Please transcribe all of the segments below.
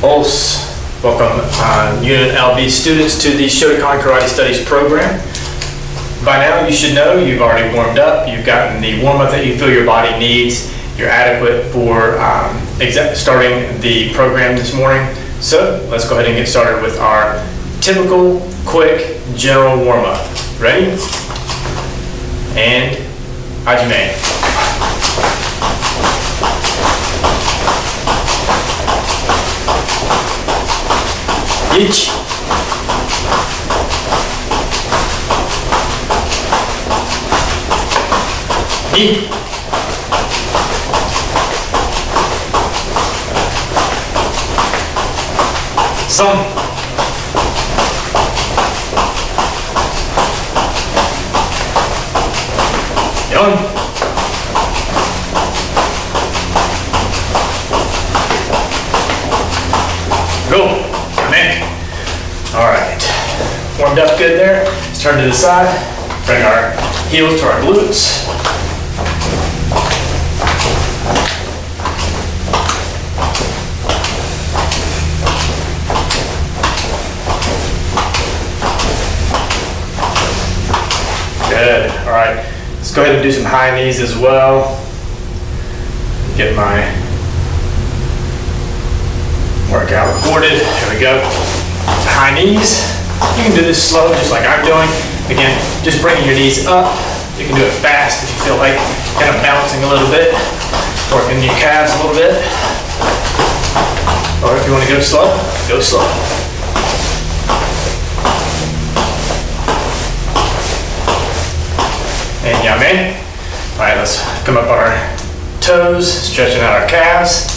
Pulse. Welcome UNLV students to the Shotokan Karate Studies program. By now you should know you've already warmed up, you've gotten the warm-up that you feel your body needs, you're adequate for starting the program this morning. So let's go ahead and get started with our typical, quick, general warm-up. Ready? And Hajime. Ichi. Ni. San. Yon. Go. All right, warmed up good there. Let's turn to the side, bring our heels to our glutes. Good, all right. Let's go ahead and do some high knees as well. Get my workout recorded, here we go. High knees. You can do this slow, just like I'm doing. Again, just bringing your knees up. You can do it fast if you feel like kind of bouncing a little bit, working your calves a little bit. Or if you want to go slow, go slow. And yame. All right, let's come up on our toes, stretching out our calves.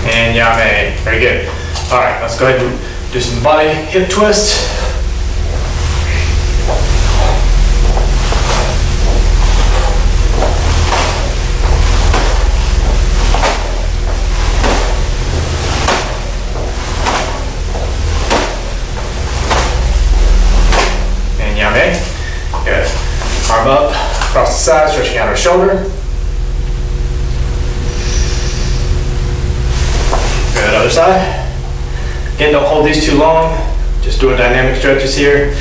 And yame. Very good. All right, let's go ahead and do some body hip twists. And yame. Good. Arm up, across the side, stretching out our shoulder. Good, other side. Again, don't hold these too long. Just doing dynamic stretches here.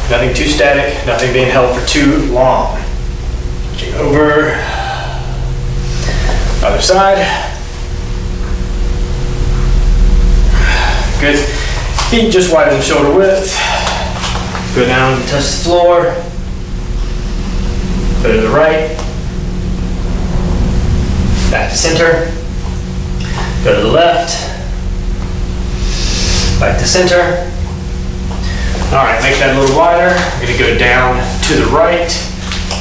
Nothing too static, nothing being held for too long. Switching over. Other side. Good. Feet just widen shoulder width. Go down, touch the floor. Go to the right. Back to center. Go to the left. Back to center. All right, make that a little wider. We're gonna go down to the right,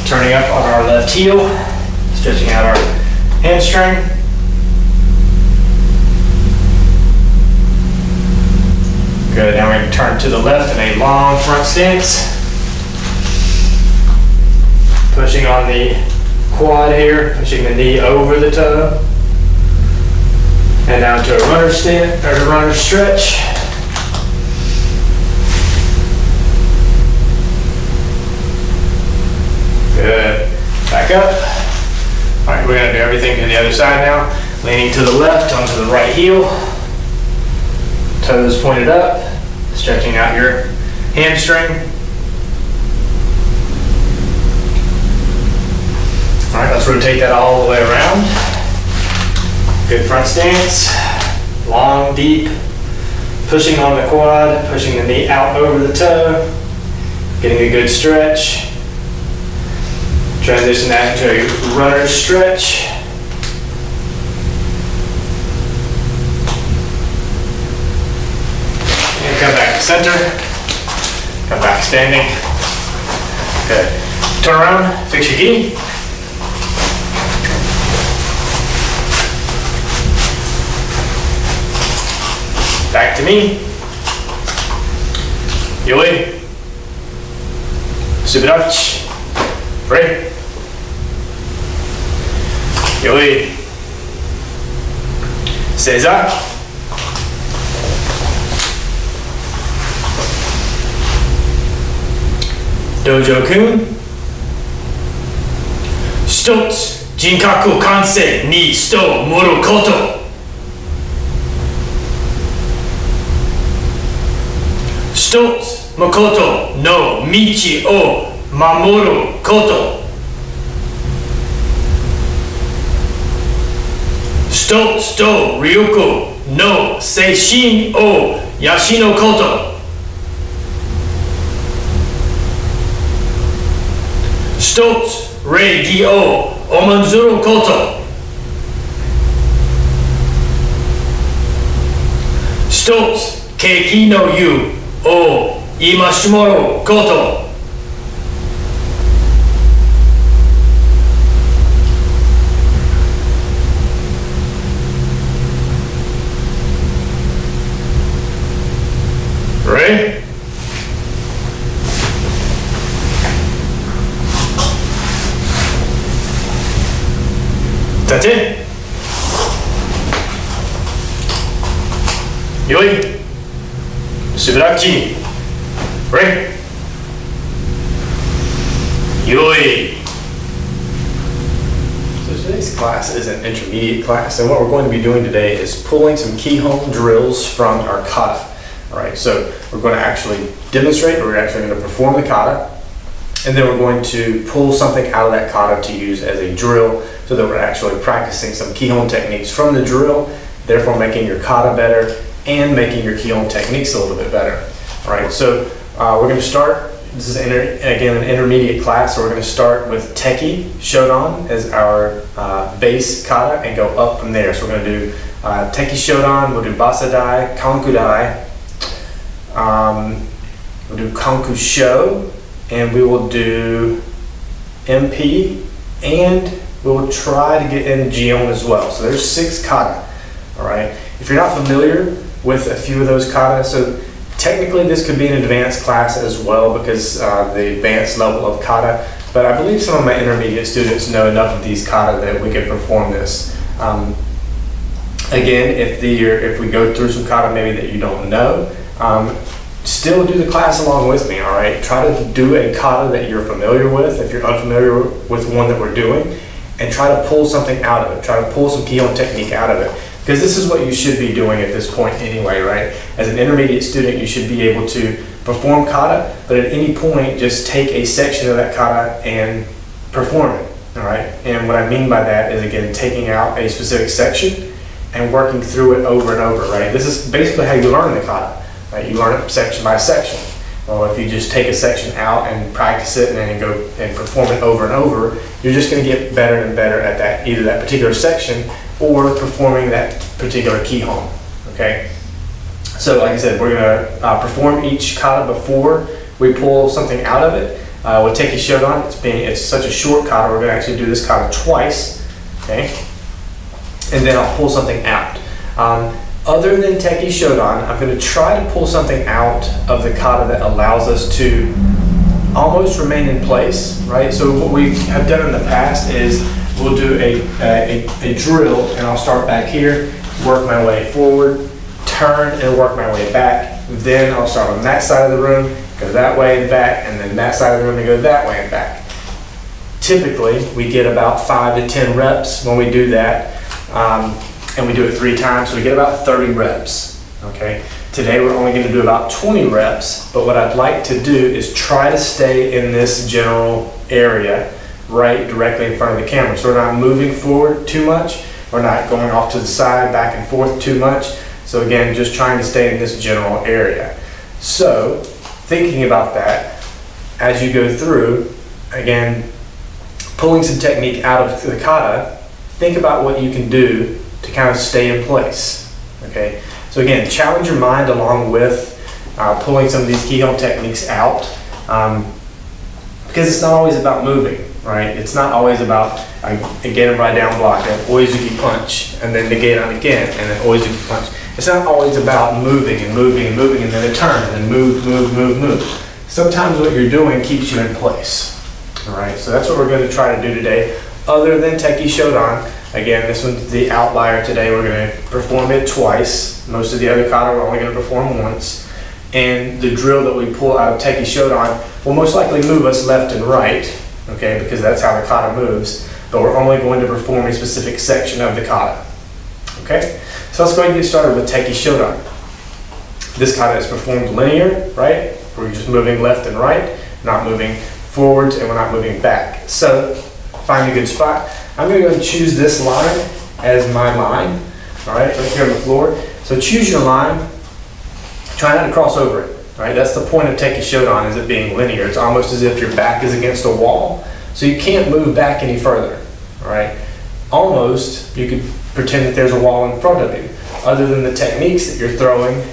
turning up on our left heel, stretching out our hamstring. Good, now we're gonna turn to the left in a long front stance. Pushing on the quad here, pushing the knee over the toe. And down to a runner stand, or a runner stretch. Good. Back up. All right, we're gonna do everything to the other side now. Leaning to the left onto the right heel. Toes pointed up. Stretching out your hamstring. All right, let's rotate that all the way around. Good front stance, long, deep, pushing on the quad, pushing the knee out over the toe, getting a good stretch. Transition that into a runner stretch. And come back to center, come back standing. Good. Turn around, fix your gi. Back to me. Yoi. Subirachi. Free. Yoi. Seiza. Dojo-kun. 一つ、人格完成に人を盛ること。一つ、誠の道を守ること。一つと力の精神を養うこと。一つ、礼儀を重んずること。一つ、景気の湯を戒めること。Ready? That's it. よい。しばらくち。Ready? よい。So today's class is an intermediate class, and what we're going to be doing today is pulling some Kihon drills from our kata. All right, so we're going to actually demonstrate, we're actually going to perform the kata, and then we're going to pull something out of that kata to use as a drill, so that we're actually practicing some Kihon techniques from the drill, therefore making your kata better and making your Kihon techniques a little bit better. All right, so we're going to start, this is again an intermediate class, so we're going to start with Teki Shodan as our base kata and go up from there. So we're going to do Teki Shodan, we'll do Basadai, Kankudai, we'll do Kanku Sho, and we will do MP, and we will try to get in Jion as well. So there's 6 kata. All right. If you're not familiar with a few of those kata, so technically this could be an advanced class as well because the advanced level of kata. But I believe some of my intermediate students know enough of these kata that we can perform this. Again, if we go through some kata maybe that you don't know, still do the class along with me, all right? Try to do a kata that you're familiar with, if you're unfamiliar with one that we're doing, and try to pull something out of it. Try to pull some Kihon technique out of it. Because this is what you should be doing at this point anyway, right? As an intermediate student, you should be able to perform kata, but at any point, just take a section of that kata and perform it, all right? And what I mean by that is, again, taking out a specific section and working through it over and over, right? This is basically how you learn the kata. Right, you learn it section by section. Well, if you just take a section out and practice it and then go and perform it over and over, you're just going to get better and better at that, either that particular section or performing that particular Kihon. Okay. So, like I said, we're going to perform each kata before we pull something out of it. With Teki Shodan, it's such a short kata. We're going to actually do this kata twice. Okay. And then I'll pull something out. Other than Teki Shodan, I'm going to try to pull something out of the kata that allows us to almost remain in place, right? So what we have done in the past is we'll do a drill, and I'll start back here, work my way forward, turn and work my way back. Then I'll start on that side of the room, go that way and back, and then that side of the room and go that way and back. Typically, we get about 5 to 10 reps when we do that. And we do it 3 times, so we get about 30 reps, okay? Today we're only going to do about 20 reps, but what I'd like to do is try to stay in this general area right directly in front of the camera. So we're not moving forward too much, we're not going off to the side, back and forth too much. So again, just trying to stay in this general area. So, thinking about that, as you go through, again, pulling some technique out of the kata, think about what you can do to kind of stay in place, okay? So again, challenge your mind along with pulling some of these Kihon techniques out, because it's not always about moving, right? It's not always about, again, and right down block, and oizuki punch, and then negate on again, and then oizuki punch. It's not always about moving and moving and moving, and then a turn, and then move, move, move, move. Sometimes what you're doing keeps you in place, all right? So that's what we're going to try to do today. Other than Teki Shodan, again, this one's the outlier today. We're going to perform it twice. Most of the other kata we're only going to perform once. And the drill that we pull out of Teki Shodan, will most likely move us left and right, okay, because that's how the kata moves, but we're only going to perform a specific section of the kata, okay? So let's go ahead and get started with Teki Shodan. This kata is performed linear, right? We're just moving left and right, not moving forwards, and we're not moving back. So find a good spot. I'm going to go and choose this line as my line, all right, right here on the floor. So choose your line, try not to cross over it, all right? That's the point of Teki Shodan, is it being linear. It's almost as if your back is against a wall, so you can't move back any further, all right? Almost, you could pretend that there's a wall in front of you. Other than the techniques that you're throwing,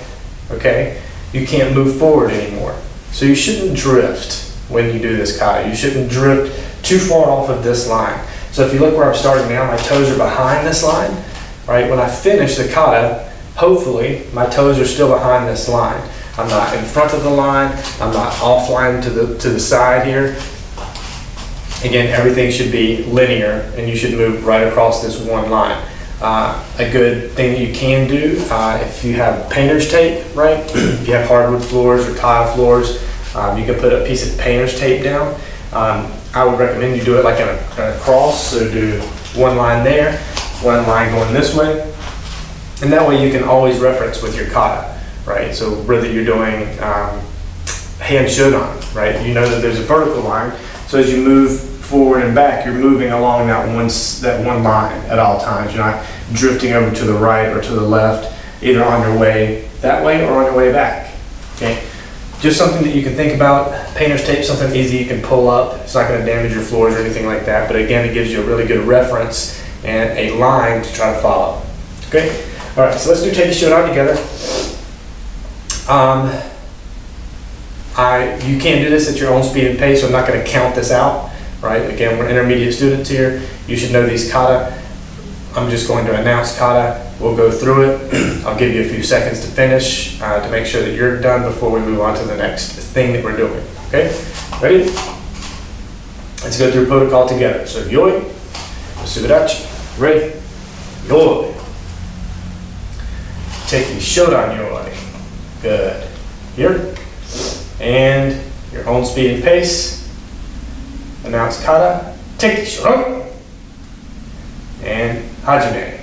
okay, you can't move forward anymore. So you shouldn't drift when you do this kata. You shouldn't drift too far off of this line. So if you look where I'm starting now, my toes are behind this line, right? When I finish the kata, hopefully my toes are still behind this line. I'm not in front of the line, I'm not offline to the side here. Again, everything should be linear and you should move right across this one line. A good thing that you can do, if you have painter's tape, right? If you have hardwood floors or tile floors, you can put a piece of painter's tape down. I would recommend you do it like in a cross, so do one line there, one line going this way, and that way you can always reference with your kata, right? So whether you're doing hand shodan, right? You know that there's a vertical line, so as you move forward and back, you're moving along that one line at all times. You're not drifting over to the right or to the left, either on your way that way or on your way back, okay? Just something that you can think about. Painter's tape, something easy you can pull up. It's not going to damage your floors or anything like that, but again, it gives you a really good reference and a line to try to follow, okay? All right, so let's do Teki Shodan together. You can do this at your own speed and pace, so I'm not going to count this out, right? Again, we're intermediate students here. You should know these kata. I'm just going to announce kata. We'll go through it. I'll give you a few seconds to finish to make sure that you're done before we move on to the next thing that we're doing, okay? Ready? Let's go through protocol together. So yoi, subidachi, ready, yoi. Teki Shodan yoi. Good. Here. And your own speed and pace. Announce kata. Teki Shodan. And hajime.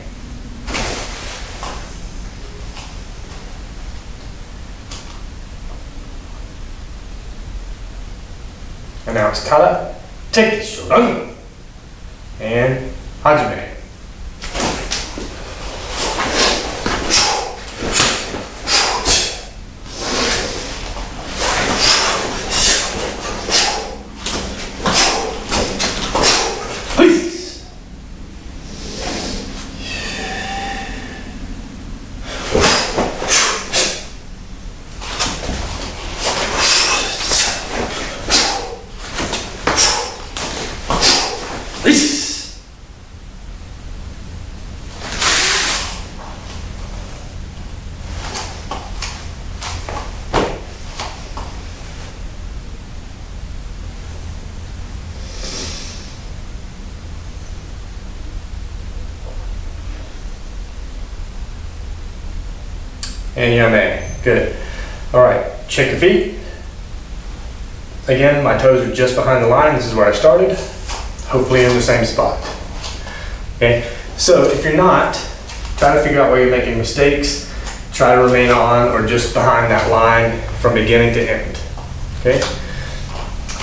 Announce kata. Teki Shodan. And hajime. And yame. Good. All right, check your feet. Again, my toes are just behind the line. This is where I started. Hopefully in the same spot. Okay, so if you're not, try to figure out where you're making mistakes. Try to remain on or just behind that line from beginning to end. Okay?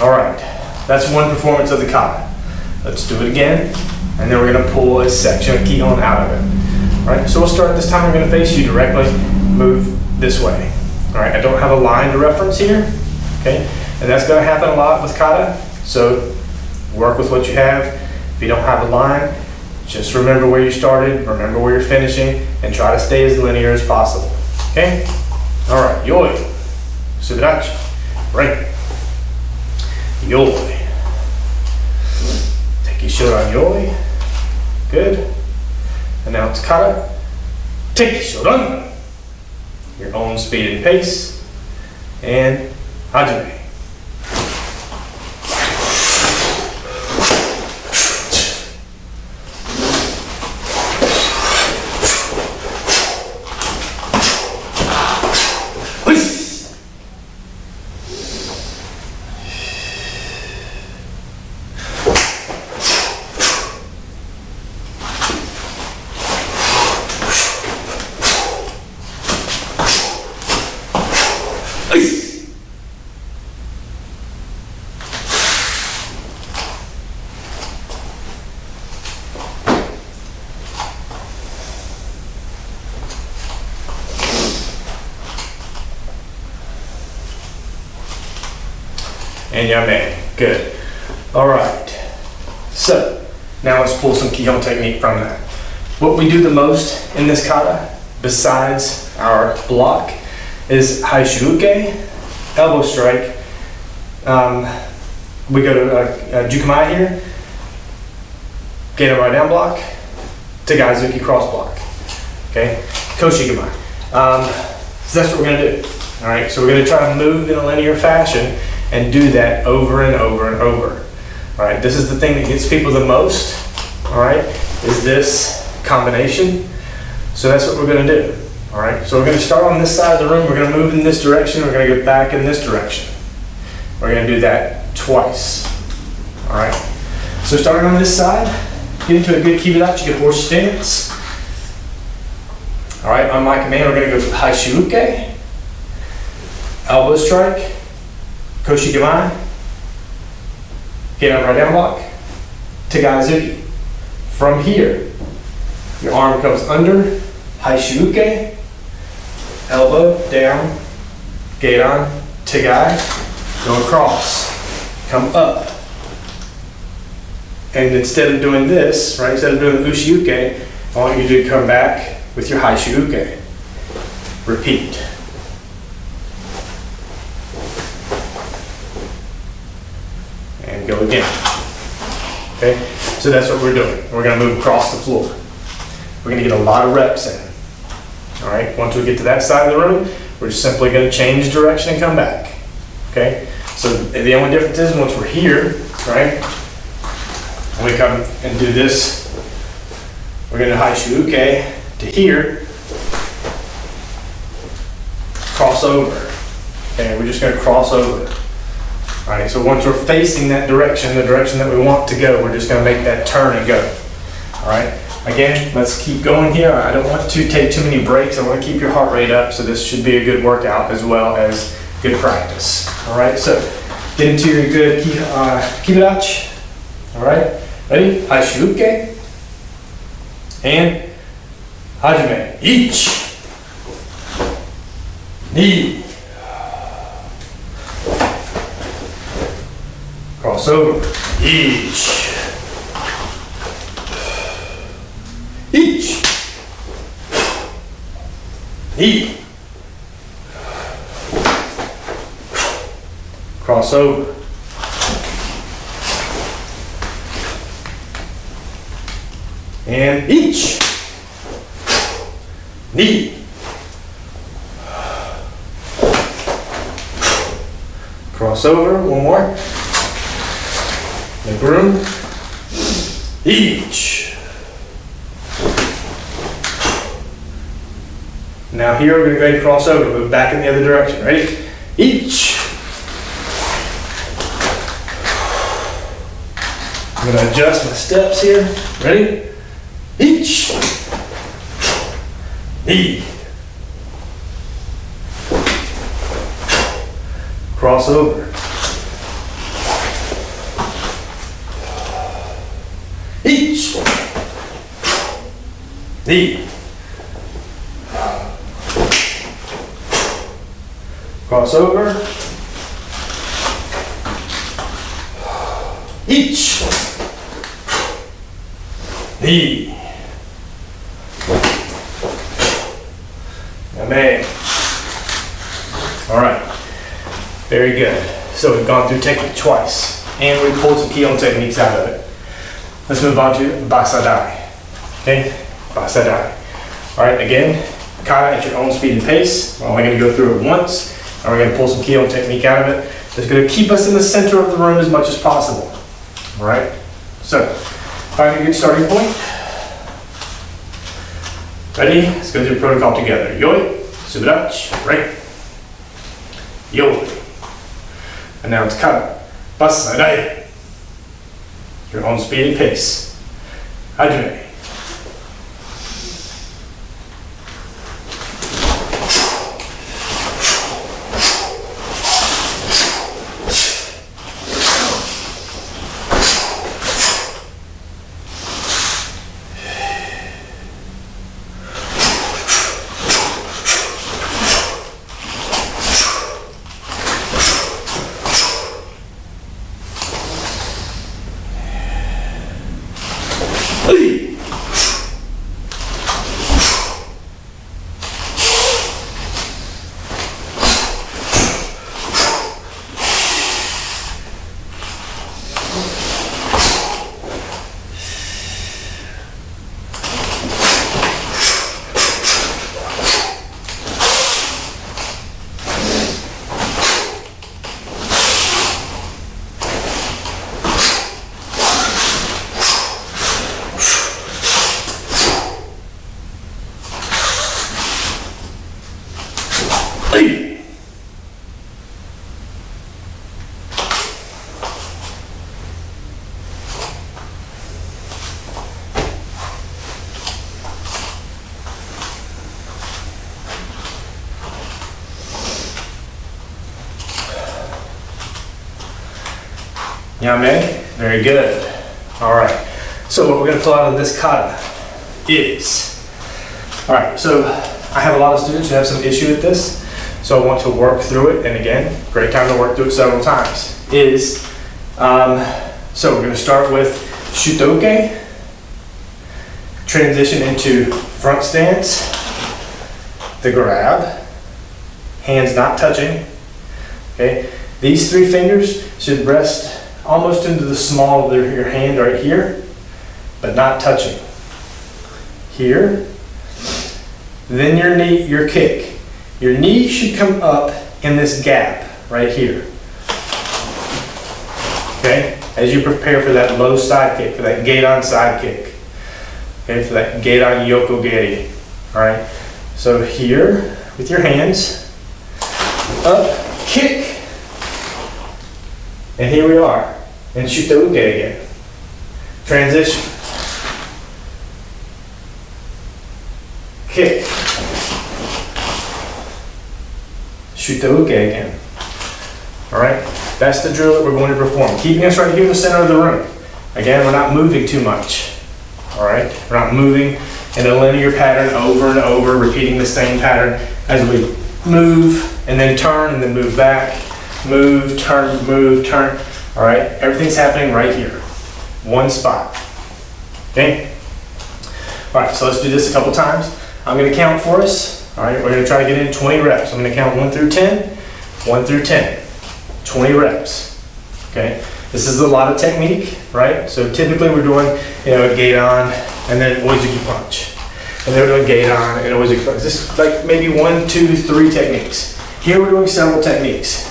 All right, that's one performance of the kata. Let's do it again, and then we're gonna pull a section of Kihon out of it. All right, so we'll start this time. I'm gonna face you directly. Move this way. All right, I don't have a line to reference here, okay? And that's gonna happen a lot with kata, so work with what you have. If you don't have a line, just remember where you started, remember where you're finishing, and try to stay as linear as possible, okay? All right, yoi, subidachi, right, yoi, Teki Shodan yoi, good, announce kata, Teki Shodan, your own speed and pace, and hajime. and yame. Good. All right. So now let's pull some Kihon technique from that. What we do the most in this kata, besides our block, is haishuuke, elbow strike. We go to jukumai here, Gedo right down block, Tagaizuki cross block. Okay, koshigamai. So that's what we're gonna do. All right, so we're gonna try to move in a linear fashion and do that over and over and over. All right, this is the thing that gets people the most. All right, is this combination. So that's what we're gonna do. All right, so we're gonna start on this side of the room. We're gonna move in this direction. We're gonna go back in this direction. We're gonna do that twice. All right, so starting on this side, get into a good kibidachi, good horse stance. All right, on my command, we're gonna go haishuuke, elbow strike, koshigamai, get on right down block, tagaizuki. From here, your arm comes under, haishuuke, elbow down, gate on, tagai, go across, come up. And instead of doing this, right, instead of doing the ushiuke, I want you to come back with your haishuuke. Repeat. And go again. Okay, so that's what we're doing. We're gonna move across the floor. We're gonna get a lot of reps in. All right, once we get to that side of the room, we're just simply gonna change direction and come back. Okay, so the only difference is once we're here, right, and we come and do this, we're gonna haishuuke to here, cross over. Okay, we're just gonna cross over. All right, so once we're facing that direction, the direction that we want to go, we're just gonna make that turn and go. All right, again, let's keep going here. I don't want to take too many breaks. I want to keep your heart rate up, so this should be a good workout as well as good practice. All right, so get into your good kibidachi. All right, ready? Haishuuke and hajime. Ichi, ni. Cross over. Each. Each. Knee. Cross over. And each. Knee. Cross over. One more. Make room. Each. Now here we're going to go ahead and cross over, move back in the other direction. Ready? Each. I'm going to adjust my steps here. Ready? Each. Knee. Cross over. Each. Knee. Cross over. Each. Knee. Amen. All right. Very good. So we've gone through technique twice, and we pulled some Kihon techniques out of it. Let's move on to basadai. Okay, basadai. All right, again, kata at your own speed and pace. We're only going to go through it once, and we're going to pull some Kihon technique out of it. That's going to keep us in the center of the room as much as possible. All right, so find a good starting point. Ready? Let's go through the protocol together. Yoi, subidachi, right. Yoi. And now it's kata, basadai. Your own speed and pace. Hajime. Yame, very good. All right, so what we're gonna pull out of this kata is, all right, so I have a lot of students who have some issue with this, so I want to work through it, and again, great time to work through it several times, so we're gonna start with Shotokan, transition into front stance, the grab, hands not touching, okay? These 3 fingers should rest almost into the small of your hand right here, but not touching. Here, then your knee, your kick. Your knee should come up in this gap right here. Okay, as you prepare for that low side kick, for that gate-on side kick. Okay, for that gate-on yoko geri. All right, so here, with your hands, up, kick, and here we are, in Shotokan again. Transition. Kick. Shotokan again. All right, that's the drill that we're going to perform. Keeping us right here in the center of the room. Again, we're not moving too much. All right, we're not moving in a linear pattern over and over, repeating the same pattern as we move and then turn and then move back. Move, turn, turn. All right, everything's happening right here. One spot, okay? All right, so let's do this a couple times. I'm gonna count for us. All right, we're gonna try to get in 20 reps. I'm gonna count 1 through 10, 1 through 10, 20 reps, okay? This is a lot of technique, right? So typically we're doing, a gate on and then oizuki punch. And then we're doing gate on and oizuki punch. This is like maybe 1, 2, 3 techniques. Here we're doing several techniques.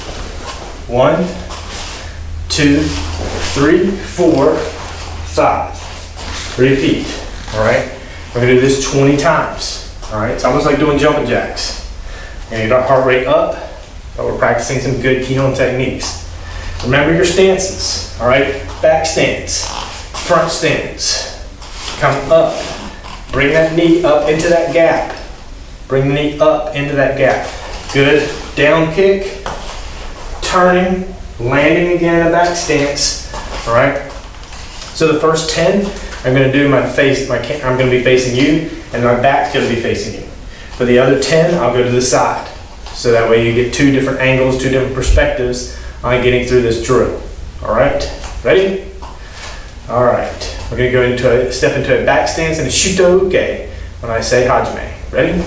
1, 2, 3, 4, 5. Repeat, all right? We're gonna do this 20 times, all right? It's almost like doing jumping jacks. And you get our heart rate up, but we're practicing some good Kihon techniques. Remember your stances, all right? Back stance, front stance. Come up, bring that knee up into that gap. Bring the knee up into that gap. Good, down kick, turning, landing again in a back stance, all right? So the first 10, I'm gonna do my face, I'm gonna be facing you, and my back's gonna be facing you. For the other 10, I'll go to the side. So that way you get 2 different angles, 2 different perspectives on getting through this drill. All right, ready? All right, we're gonna step into a back stance and a Shotokan when I say hajime. Ready?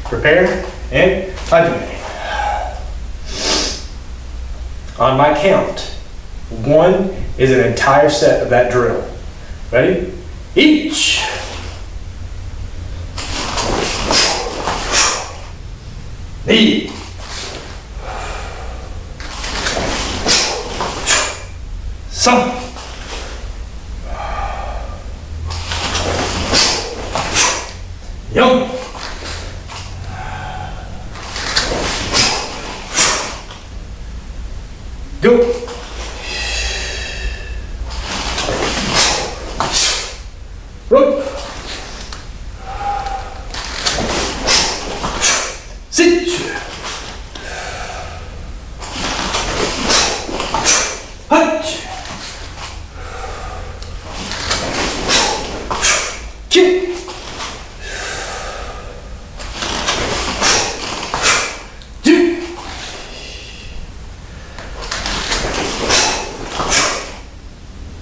Prepare, and hajime. On my count, 1 is an entire set of that drill. Ready? Each. Knee. Some. Yo. Go. Rope. Sit. Punch. Kick.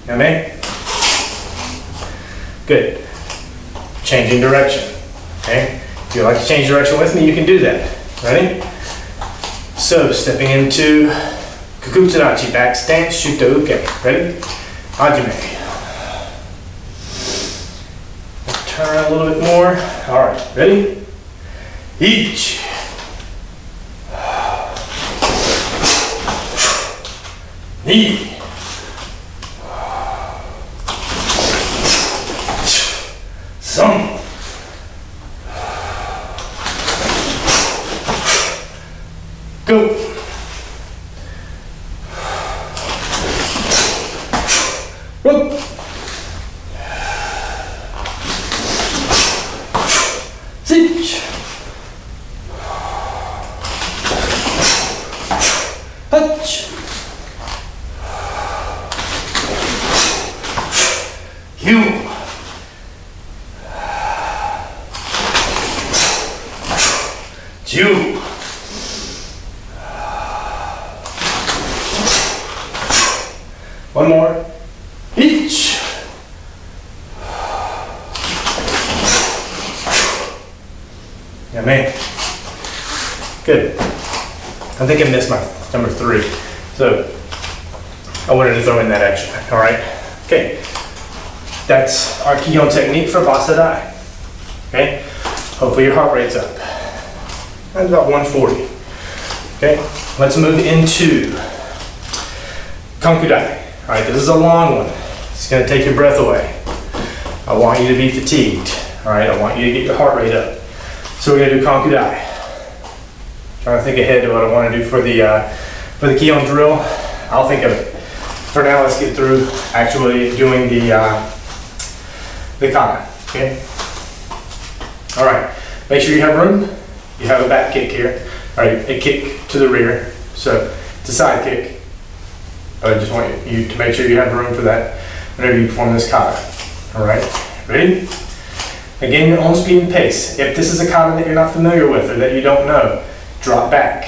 Yame? Good. Changing direction. Okay? If you'd like to change direction with me, you can do that. Ready? So, stepping into Kakutsurachi, back stance, Shotokan. Ready? Hajime. Turn a little bit more. All right, ready? Each. Knee. Some. Go. Rope. Sit. Touch. 10. One more. Each. Yeah, man. Good. I think I missed my number 3. So I wanted to throw in that extra. All right. Okay. That's our Kihon technique for Basa Dai. Okay. Hopefully your heart rate's up. That's about 140. Okay. Let's move into Kankudai. All right. This is a long one. It's going to take your breath away. I want you to be fatigued. All right. I want you to get your heart rate up. So we're going to do Kankudai. Trying to think ahead to what I want to do for the Kihon drill. I'll think of it. For now, let's get through actually doing the kata. Okay. All right. Make sure you have room. You have a back kick here. All right, a kick to the rear. So it's a side kick. I just want you to make sure you have room for that whenever you perform this kata. All right. Ready? Again, your own speed and pace. If this is a kata that you're not familiar with or that you don't know, drop back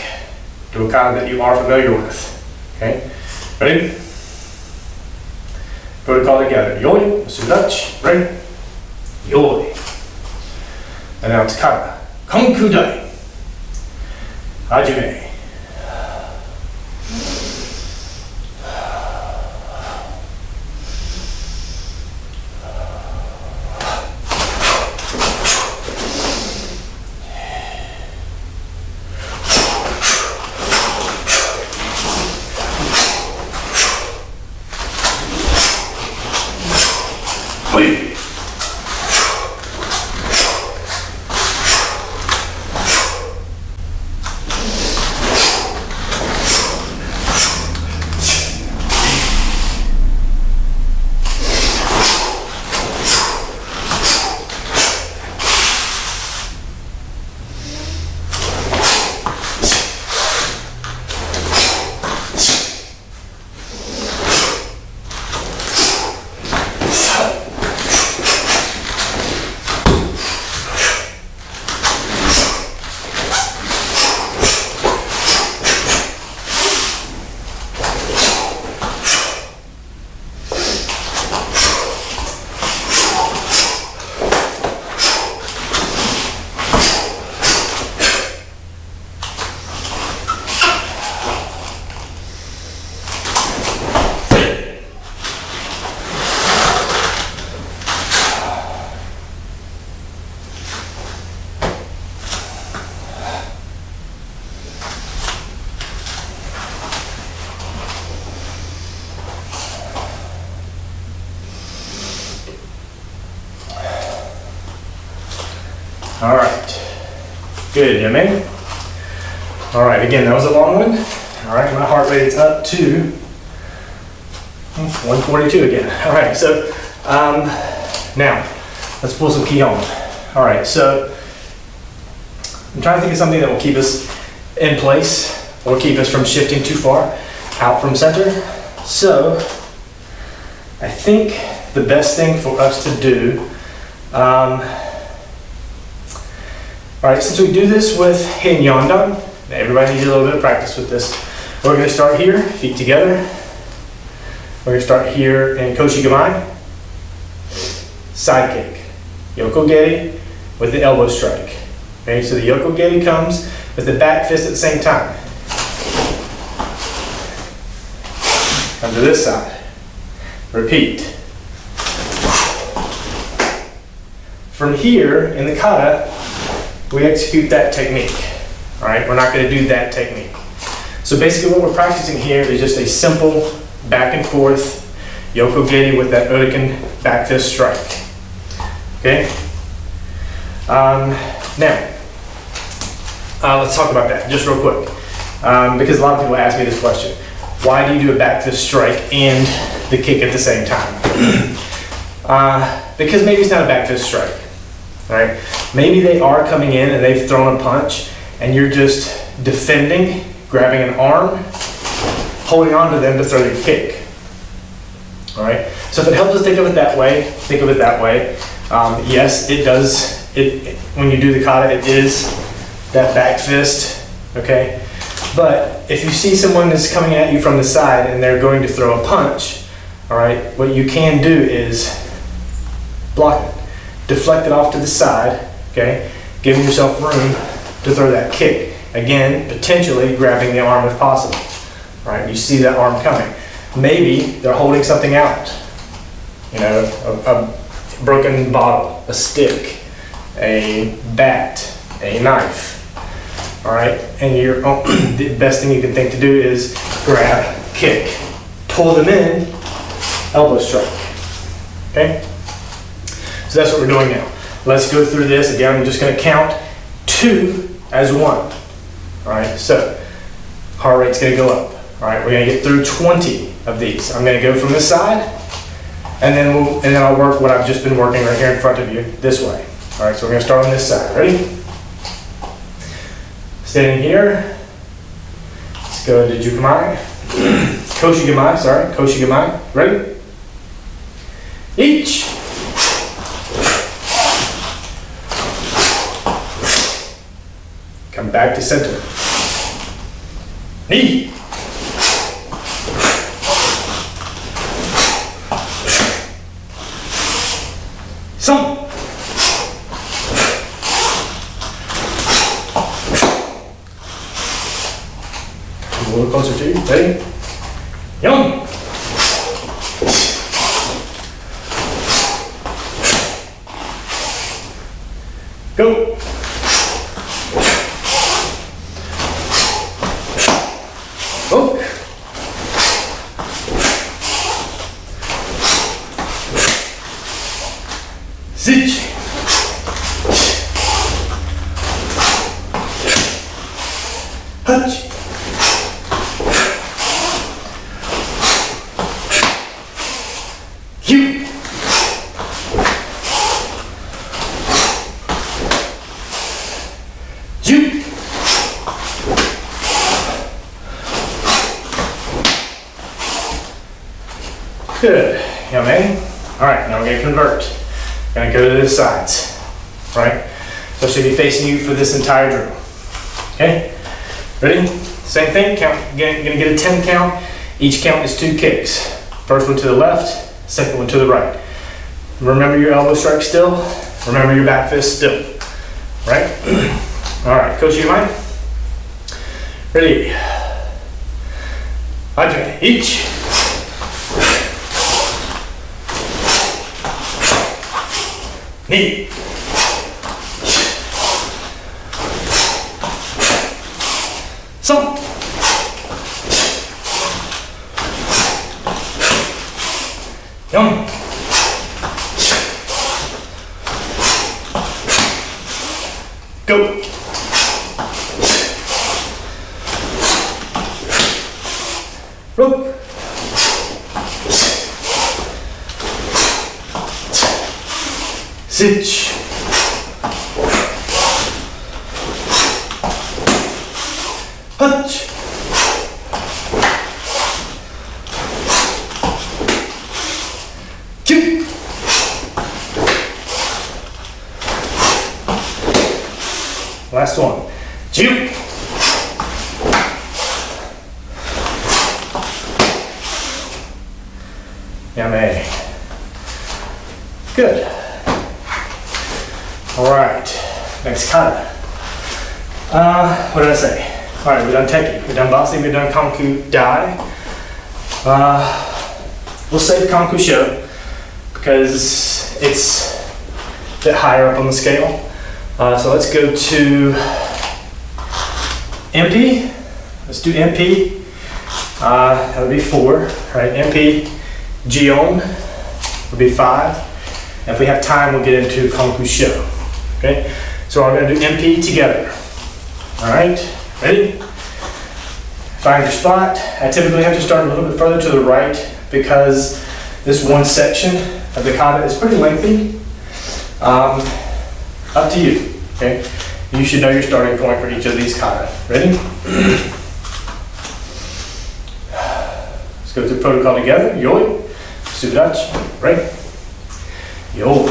to a kata that you are familiar with. Okay? Ready? Protocol together. Yoi, Sudachi. Ready? Yoi. And now it's kata. Kankudai. Hajime. All right, good, you man. All right, again, that was a long one. All right, my heart rate's up to 142 again. All right, so now let's pull some Kihon. All right, so I'm trying to think of something that will keep us in place or keep us from shifting too far out from center. So I think the best thing for us to do, all right, since we do this with Hin Yondan, everybody needs a little bit of practice with this. We're going to start here, feet together. We're going to start here in Koshi Gamai. Side kick. Yoko Geri with the elbow strike. Okay, so the Yoko Geri comes with the back fist at the same time. Come to this side. Repeat. From here in the kata, we execute that technique. All right, we're not going to do that technique. So basically what we're practicing here is just a simple back and forth Yoko Geri with that Uriken back fist strike. Okay? Now, let's talk about that just real quick. Because a lot of people ask me this question. Why do you do a back fist strike and the kick at the same time? Because maybe it's not a back fist strike. Right? Maybe they are coming in and they've thrown a punch and you're just defending, grabbing an arm, holding on to them to throw your kick. All right? So if it helps us think of it that way, think of it that way. Yes, it does. When you do the kata, it is that back fist, okay? But if you see someone that's coming at you from the side and they're going to throw a punch, all right, what you can do is block it, deflect it off to the side, okay? Giving yourself room to throw that kick. Again, potentially grabbing the arm if possible, all right? You see that arm coming. Maybe they're holding something out, you know, a broken bottle, a stick, a bat, a knife. All right, and the best thing you can think to do is grab, kick, pull them in, elbow strike. Okay, so that's what we're doing now. Let's go through this again. I'm just going to count 2 as 1. All right, so heart rate's going to go up. All right, we're going to get through 20 of these. I'm going to go from this side, and then I'll work what I've just been working right here in front of you this way. All right, so we're going to start on this side. Ready? Standing here, let's go to Jukamai, Koshigamai, sorry, Koshigamai, ready? Each. Come back to center. Knee. Some. A little closer to you. Ready? Young. Go. Hook. Sich. Hutch. You. You. Good. Young man. All right, now we're going to convert. Going to go to the sides. All right? So I should be facing you for this entire drill. Okay? Ready? Same thing. Count. Going to get a 10 count. Each count is 2 kicks. First one to the left, second one to the right. Remember your elbow strike still. Remember your back fist still. Right? All right, Coach, you mind? Ready? Andre, each. Knee. Some. Young. Go. Rope. Sitch. Punch. Kick. Last one. Juke. Yummy. Good. All right. Next kata. What did I say? All right, we've done teki, we've done bossy, we've done kanku dai. We'll save kanku sho because it's a bit higher up on the scale. So let's go to MP. Let's do MP. That would be 4, right? MP, Gion would be 5. And if we have time, we'll get into kanku sho. Okay? So we're going to do MP together. All right? Ready? Find your spot. I typically have to start a little bit further to the right because this one section of the kata is pretty lengthy. Up to you. Okay? You should know your starting point for each of these kata. Ready? Let's go through the protocol together. Yoi. Sudachi. Right? Yoi.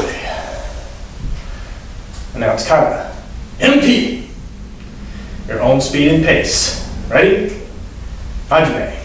And now it's kata. MP. your own speed and pace. Ready? Hajime.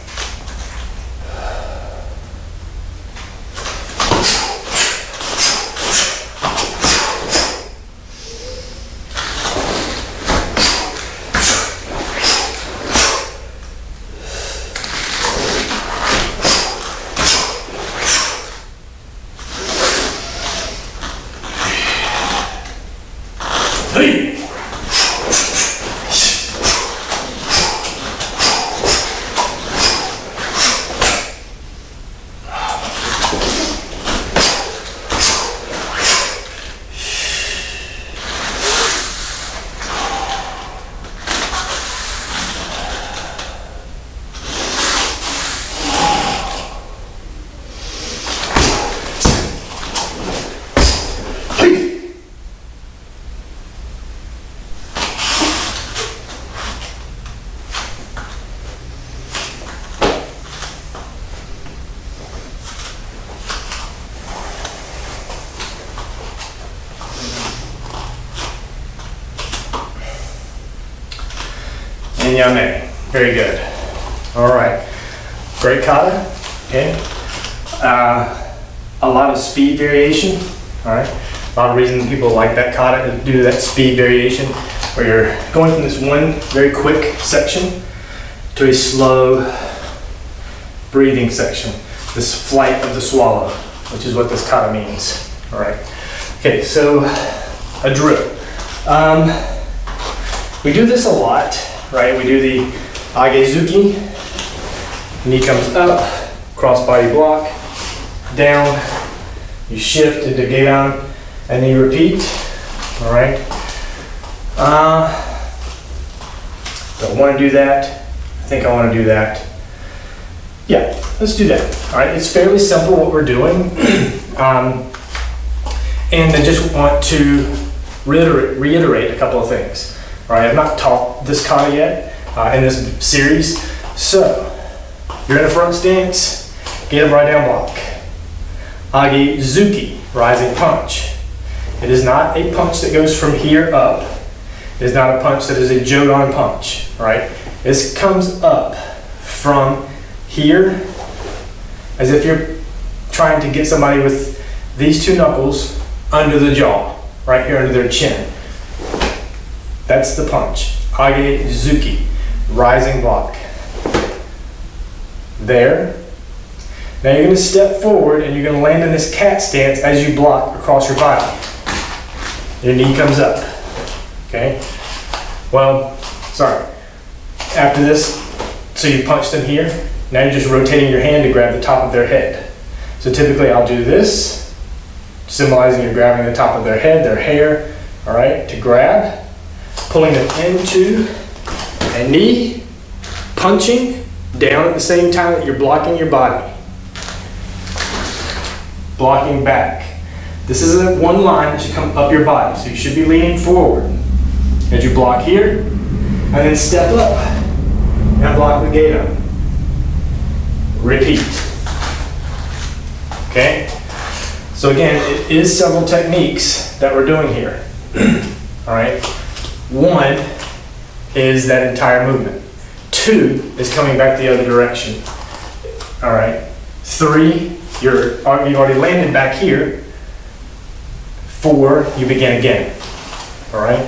Hey! And yame. Very good. All right. Great kata. Okay. A lot of speed variation. All right. A lot of reasons people like that kata is due to that speed variation, where you're going from this one very quick section to a slow breathing section. This flight of the swallow, which is what this kata means. All right. Okay. So a drill. We do this a lot. Right, we do the agezuki, knee comes up, cross body block, down, you shift into gedan, and then you repeat. All right. Don't want to do that. I think I want to do that. Yeah, let's do that. All right, it's fairly simple what we're doing. And I just want to reiterate a couple of things. All right, I've not taught this kata yet in this series. So, you're in a front stance, get up, right down block. Agezuki, rising punch. It is not a punch that goes from here up. It is not a punch that is a Jodan punch, right? This comes up from here as if you're trying to get somebody with these two knuckles under the jaw, right here under their chin. That's the punch. Agezuki, rising block. There. Now you're going to step forward and you're going to land in this cat stance as you block across your body. Your knee comes up. Okay? Well, sorry. After this, so you punched them here. Now you're just rotating your hand to grab the top of their head. So typically I'll do this, symbolizing you're grabbing the top of their head, their hair, all right, to grab. Pulling them into a knee, punching down at the same time that you're blocking your body. Blocking back. This is a one line that should come up your body, so you should be leaning forward as you block here, and then step up and block the gedan. Repeat. Okay? So again, it is several techniques that we're doing here. All right? One is that entire movement. Two is coming back the other direction. All right. Three, you've already landed back here. Four, you begin again. All right.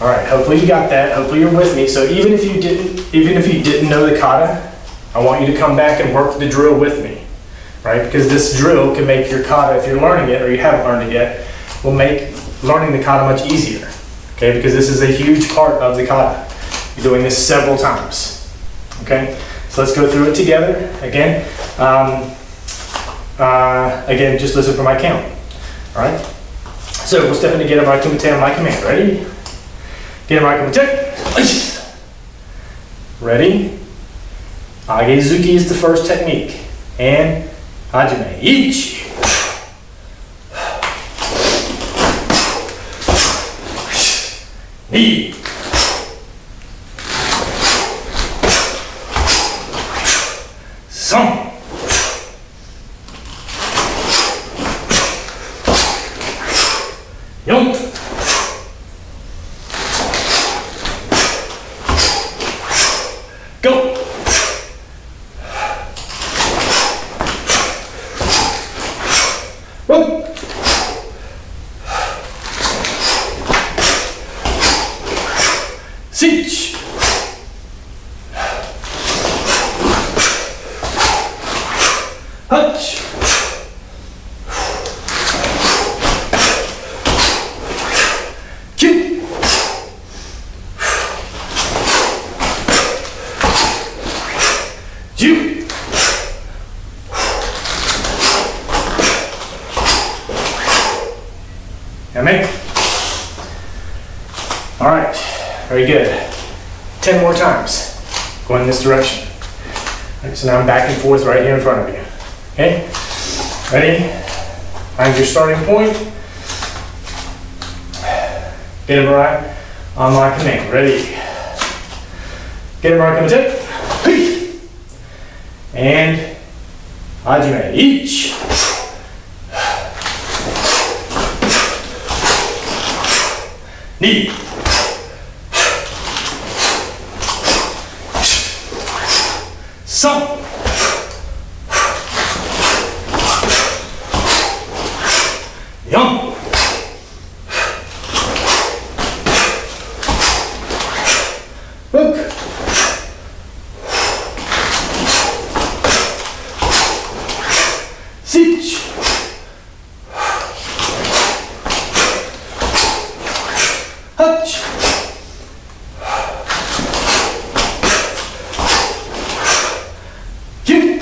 All right. Hopefully you got that. Hopefully you're with me. So even if you didn't know the kata, I want you to come back and work the drill with me, right? Because this drill can make your kata, if you're learning it or you haven't learned it yet, will make learning the kata much easier. Okay, because this is a huge part of the kata. You're doing this several times. Okay, so let's go through it together. Again, again, just listen for my count. All right. So we'll step into Gedan Kumite on my command. Ready? Gedan Kumite. Ready? Agezuki is the first technique. And Hajime. Ichi. Ni. San. Yon. Sich. Hutch. Cute. Ju. And make. All right, very good. 10 more times, going in this direction. All right, so now I'm back and forth right here in front of you. Okay, ready? Find your starting point. Get him right on my command. Ready? Get him right on the tip. And Hajime. Each. Knee. Some. Yum. Look. Sich. Hutch. Cute.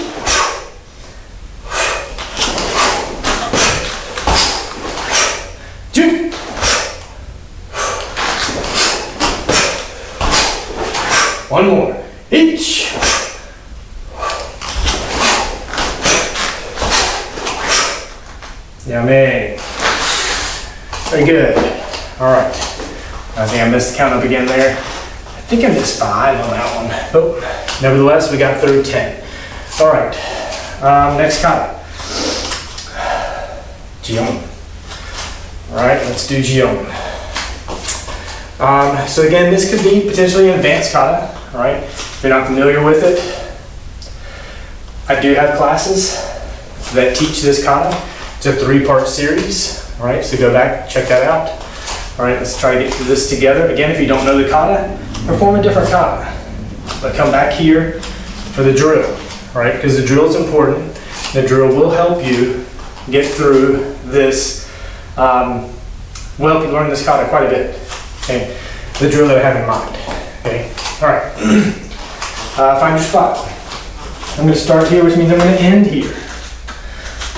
Ju. One more. Each. Yummy. Very good. All right. I think I missed the count up again there. I think I missed 5 on that one, but nevertheless, we got through 10. All right. Next kata. Kihon. All right, let's do Kihon. So again, this could be potentially an advanced kata. All right. If you're not familiar with it, I do have classes that teach this kata. It's a 3-part series. All right, so go back, check that out. All right, let's try to get through this together. Again, if you don't know the kata, perform a different kata. But come back here for the drill, all right? Because the drill is important. The drill will help you get through this, will help you learn this kata quite a bit, okay? The drill that I have in mind, okay? All right, find your spot. I'm gonna start here, which means I'm gonna end here,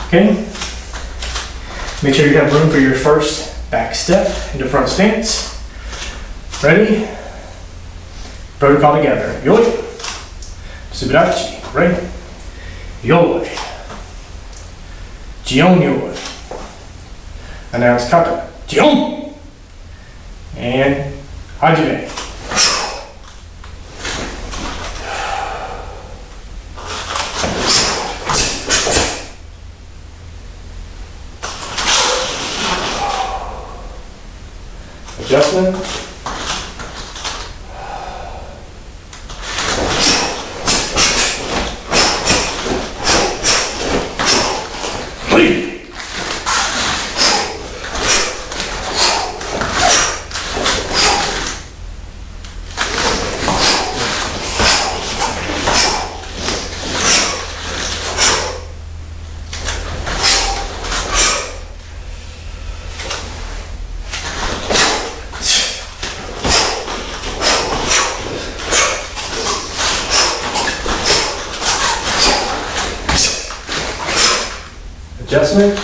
okay? Make sure you have room for your first back step into front stance. Ready? Protocol together. Yoi. Subirachi. Ready? Yoi. Kihon yoi. Announce kata. Kihon. And hajime. Adjustment. Lead. Adjustment.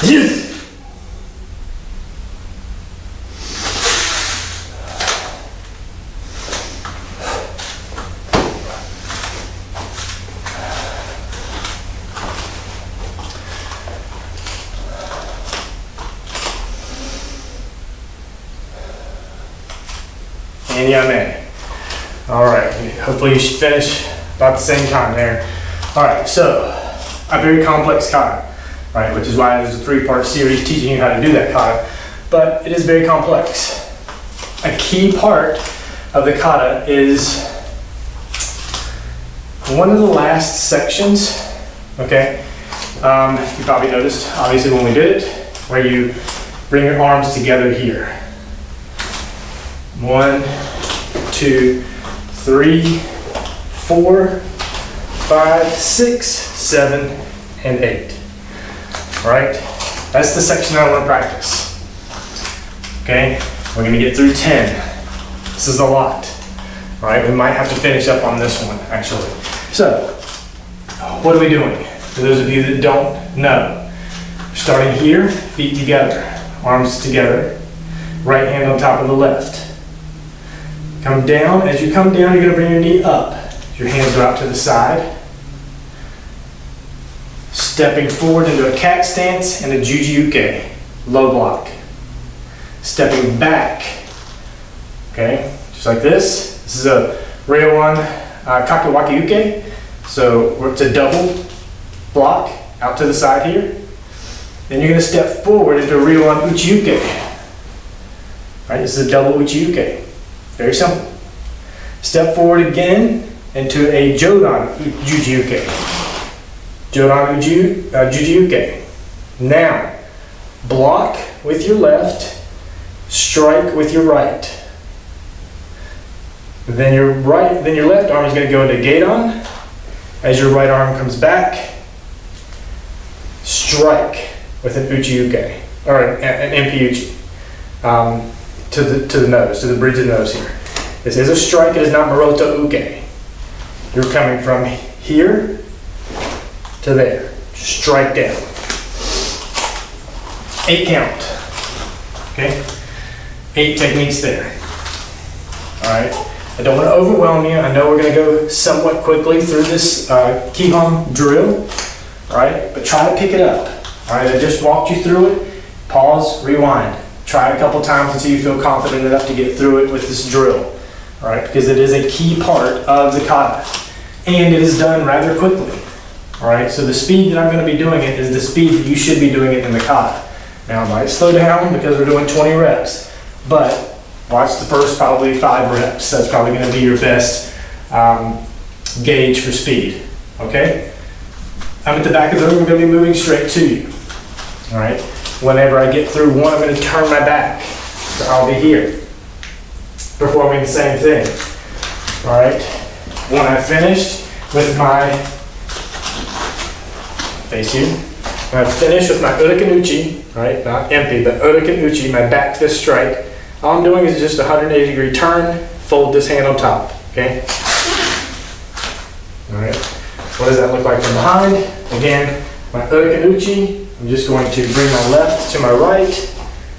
Yes. And yame. All right, hopefully you should finish about the same time there. All right, so a very complex kata, right? Which is why there's a 3-part series teaching you how to do that kata, but it is very complex. A key part of the kata is one of the last sections, okay, you probably noticed, obviously, when we did it, where you bring your arms together here. 1, 2, 3, 4, 5, 6, 7, and 8. All right, that's the section I want to practice. Okay, we're going to get through 10. This is a lot. All right, we might have to finish up on this one, actually. So, what are we doing? For those of you that don't know, starting here, feet together, arms together, right hand on top of the left. Come down. As you come down, you're going to bring your knee up. Your hands go out to the side. Stepping forward into a cat stance and a juji-uke, low block. Stepping back, okay, just like this. This is a Reiwan Kakiwaki-uke, so it's a double block out to the side here. Then you're going to step forward into a Reiwan Uchi-uke. Right, this is a double Uchi-uke. Very simple. Step forward again into a Jodan Juji-uke. Jodan Juji-uke. Now, block with your left, strike with your right. Then your left arm is going to go into Gedan. As your right arm comes back, strike with an Uchi-uke, or an MP-uchi, to the nose, to the bridge of the nose here. This is a strike, it is not Maroto Uke. You're coming from here to there. Strike down. 8 count. Okay? 8 techniques there. Alright. I don't want to overwhelm you. I know we're going to go somewhat quickly through this Kihon drill. Alright? But try to pick it up. Alright? I just walked you through it. Pause, rewind. Try it a couple times until you feel confident enough to get through it with this drill. Alright? Because it is a key part of the kata. And it is done rather quickly. Alright? So the speed that I'm going to be doing it is the speed that you should be doing it in the kata. Now I might slow down because we're doing 20 reps. But watch the first probably 5 reps. That's probably going to be your best gauge for speed. Okay? I'm at the back of the room. I'm going to be moving straight to you. Alright? Whenever I get through one, I'm going to turn my back. So I'll be here, performing the same thing. Alright? When I finished with my, face you, when I finish with my Uraken Uchi, right, not empty, but Uraken Uchi, my back fist strike, all I'm doing is just a 180-degree turn, fold this hand on top, okay? Alright, what does that look like from behind? Again, my Uraken Uchi, I'm just going to bring my left to my right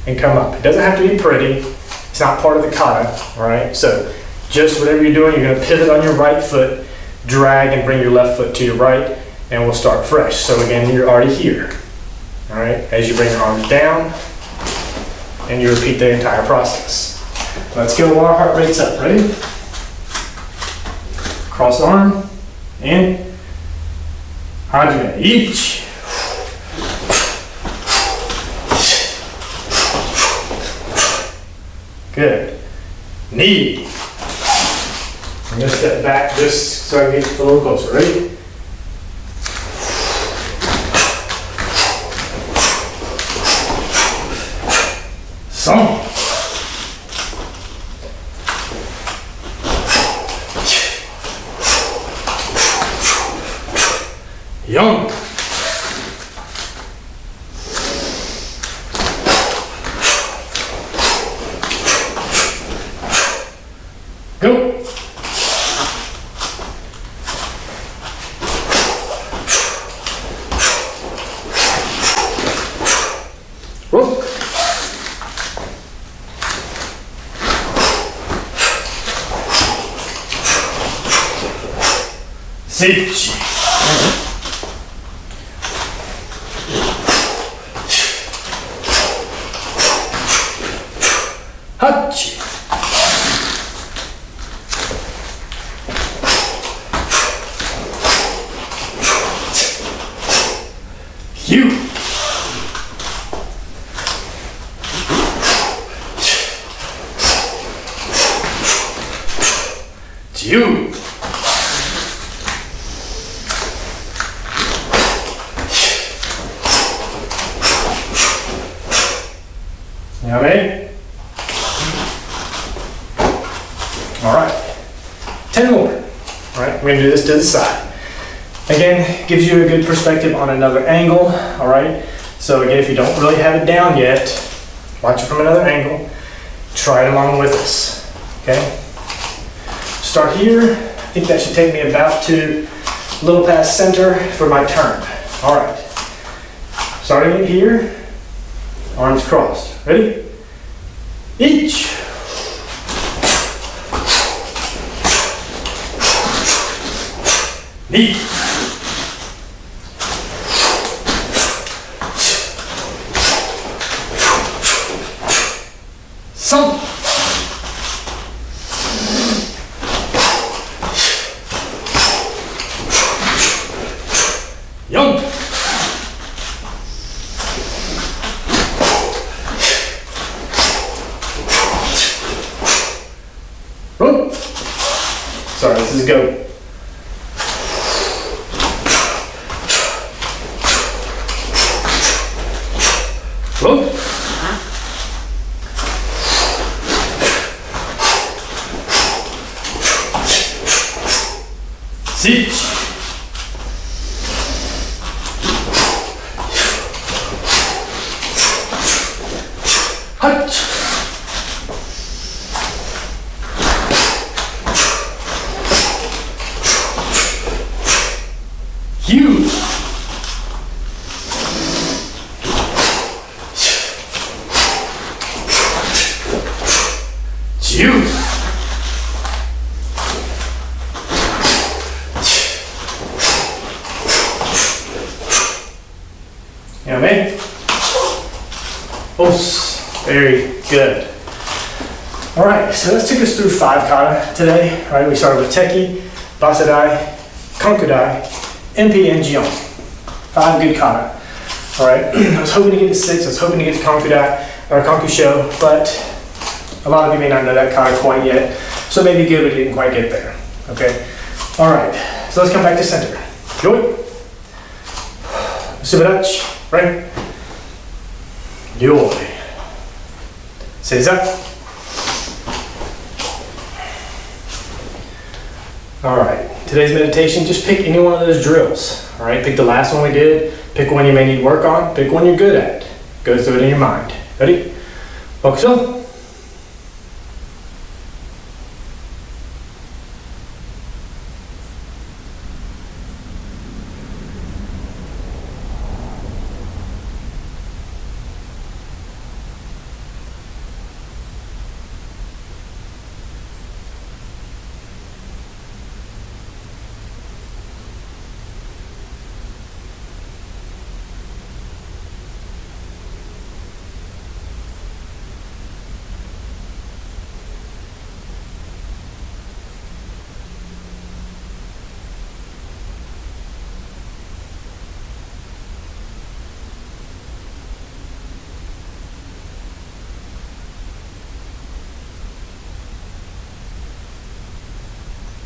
and come up. It doesn't have to be pretty, it's not part of the kata, alright? So, just whatever you're doing, you're going to pivot on your right foot, drag and bring your left foot to your right, and we'll start fresh. So again, you're already here. All right, as you bring your arms down, and you repeat the entire process. Let's go while our heart rate's up. Ready? Cross arm, and Hajime. Each. Good. Knee. I'm going to step back just so I can get a little closer. Ready? Some. Young. Go. Roll. Seichi. Hachi. You. You. All right, 10 more. All right, we're gonna do this to the side. Again, gives you a good perspective on another angle. All right, so again, if you don't really have it down yet, watch it from another angle. Try it along with us, okay? Start here. I think that should take me about to a little past center for my turn. All right, starting it here, arms crossed. Ready? Each. Knee. Some. Young. Run. Sorry, this is go. Run. Siege. Hutch. You. You. You know what I mean? Oh, very good. All right, so let's take us through 5 kata today. All right, we started with Teki, Basadai, Konkudai, MP, and Jion. 5 good kata. All right, I was hoping to get to 6. I was hoping to get to Konkudai or Konkusho, but a lot of you may not know that kata quite yet, so it may be good, but you didn't quite get there. Okay. All right, so let's come back to center. Yoi. Subarachi. Right? Yoi. Seiza. All right, today's meditation, just pick any one of those drills. All right, pick the last one we did, pick one you may need work on, pick one you're good at. Go through it in your mind. Ready? Focus on.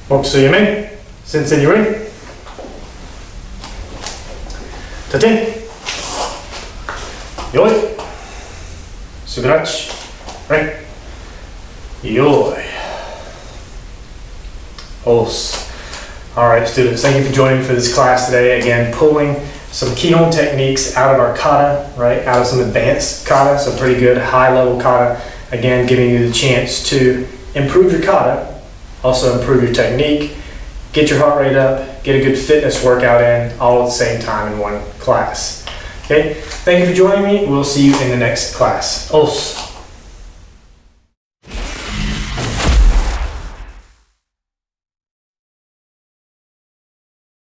Mokusuyame, Sensei Yuri. Tate. Yoi. Subarachi. Right. Yoi. Os. All right, students, thank you for joining me for this class today. Again, pulling some Kihon techniques out of our kata, right? Out of some advanced kata, some pretty good high-level kata. Again, giving you the chance to improve your kata, also improve your technique, get your heart rate up, get a good fitness workout in, all at the same time in one class. Okay, thank you for joining me. We'll see you in the next class. Os.